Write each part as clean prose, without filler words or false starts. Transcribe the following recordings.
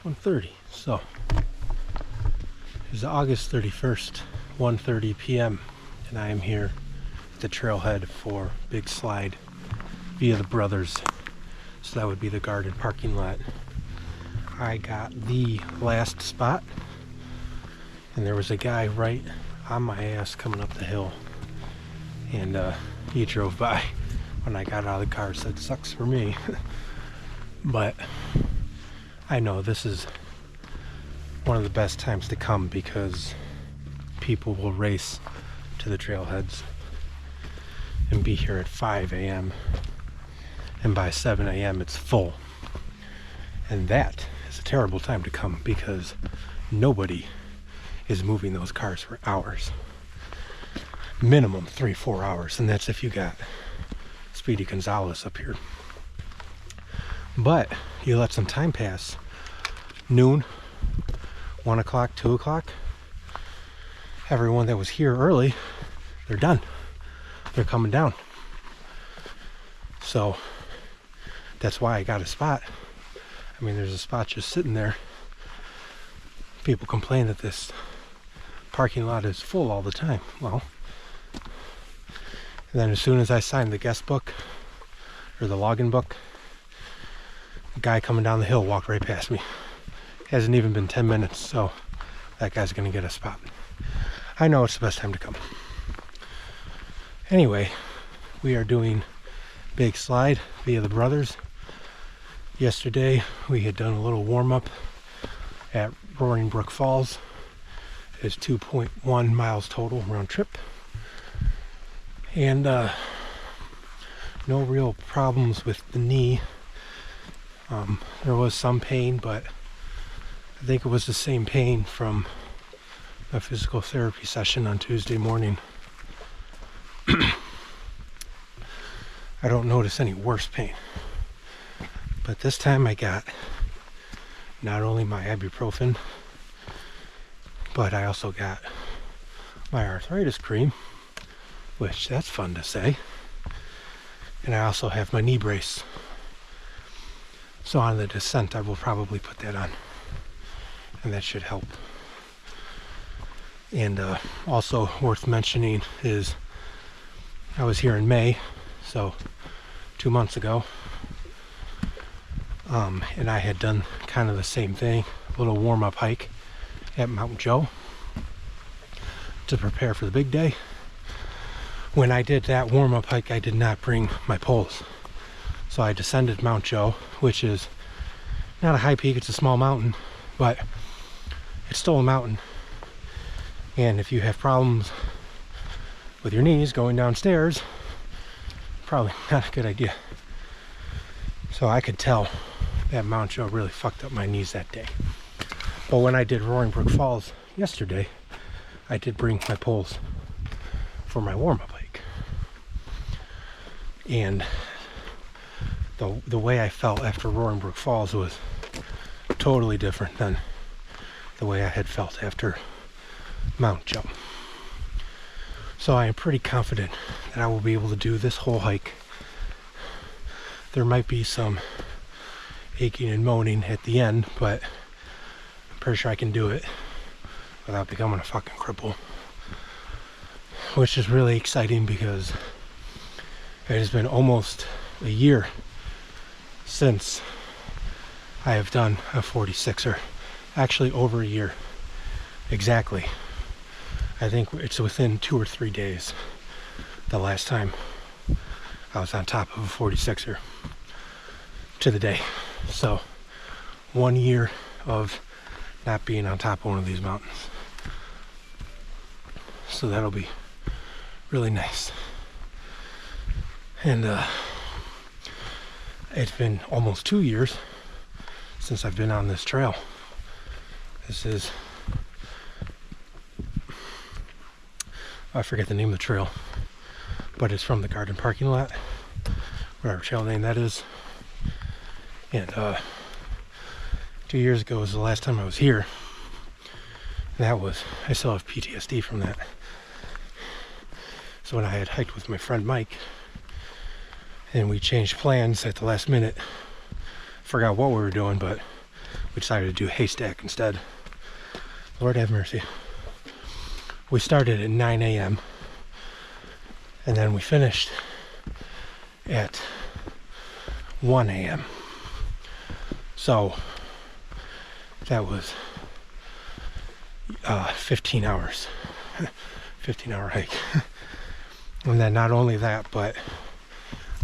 1:30. So it's August 31st, 1:30 p.m. and I am here at the Trailhead for Big Slide via the Brothers. So that would be the garden parking lot. I got the last spot, and there was a guy right on my ass coming up the hill, and he drove by when I got out of the car. Said, "Sucks for me." But I know this is one of the best times to come because people will race to the trailheads and be here at 5 a.m. and by 7 a.m. it's full. And that is a terrible time to come because nobody is moving those cars for hours. Minimum 3-4 hours, and that's if you got Speedy Gonzalez up here. But you let some time pass, noon, 1 o'clock, 2 o'clock, everyone that was here early, they're done. They're coming down. So that's why I got a spot. I mean, there's a spot just sitting there. People complain that this parking lot is full all the time. Well, and then as soon as I signed the guest book or the login book, the guy coming down the hill walked right past me. Hasn't even been 10 minutes, so that guy's gonna get a spot. I know it's the best time to come. Anyway, we are doing Big Slide via the Brothers. Yesterday we had done a little warm-up at Roaring Brook Falls. It's 2.1 miles total round trip, and no real problems with the knee. There was some pain, but I think it was the same pain from a physical therapy session on Tuesday morning. I don't notice any worse pain. But this time I got not only my ibuprofen, but I also got my arthritis cream, which that's fun to say. And I also have my knee brace. So on the descent, I will probably put that on, and that should help. And also worth mentioning is I was here in May, so 2 months ago, and I had done kind of the same thing, a little warm-up hike at Mount Joe to prepare for the big day. When I did that warm-up hike, I did not bring my poles. So I descended Mount Joe, which is not a high peak, it's a small mountain, but it's still a mountain. And if you have problems with your knees going downstairs, probably not a good idea. So I could tell that Mount Joe really fucked up my knees that day. But when I did Roaring Brook Falls yesterday, I did bring my poles for my warm-up hike. And the way I felt after Roaring Brook Falls was totally different than the way I had felt after Mount Joe. So I am pretty confident that I will be able to do this whole hike. There might be some aching and moaning at the end, but I'm pretty sure I can do it without becoming a fucking cripple. Which is really exciting because it has been almost a year since I have done a 46er. Actually over a year exactly. I think it's within 2 or 3 days the last time I was on top of a 46er to the day. So 1 year of not being on top of one of these mountains. So that'll be really nice. And it's been almost 2 years since I've been on this trail. This is, I forget the name of the trail, but it's from the garden parking lot, whatever trail name that is. And 2 years ago was the last time I was here. And that was, I still have PTSD from that. So when I had hiked with my friend Mike, and we changed plans at the last minute, forgot what we were doing, but we decided to do haystack instead. Lord have mercy. We started at 9 a.m. and then we finished at 1 a.m. So that was 15 hours. 15-hour hike. And then not only that, but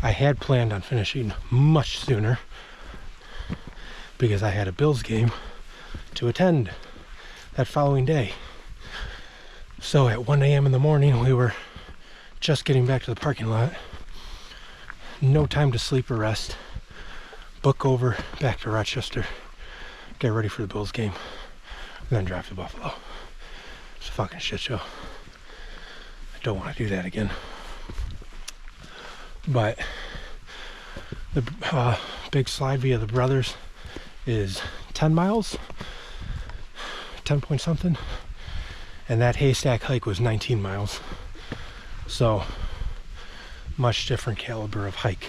I had planned on finishing much sooner because I had a Bills game to attend that following day. So at 1 a.m. in the morning, we were just getting back to the parking lot. No time to sleep or rest. Book over back to Rochester. Get ready for the Bills game. And then drive to Buffalo. It's a fucking shit show. I don't want to do that again. But the big slide via the Brothers is 10 miles. 10 point something. And that haystack hike was 19 miles. So much different caliber of hike.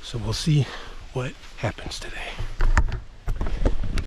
So we'll see what happens today.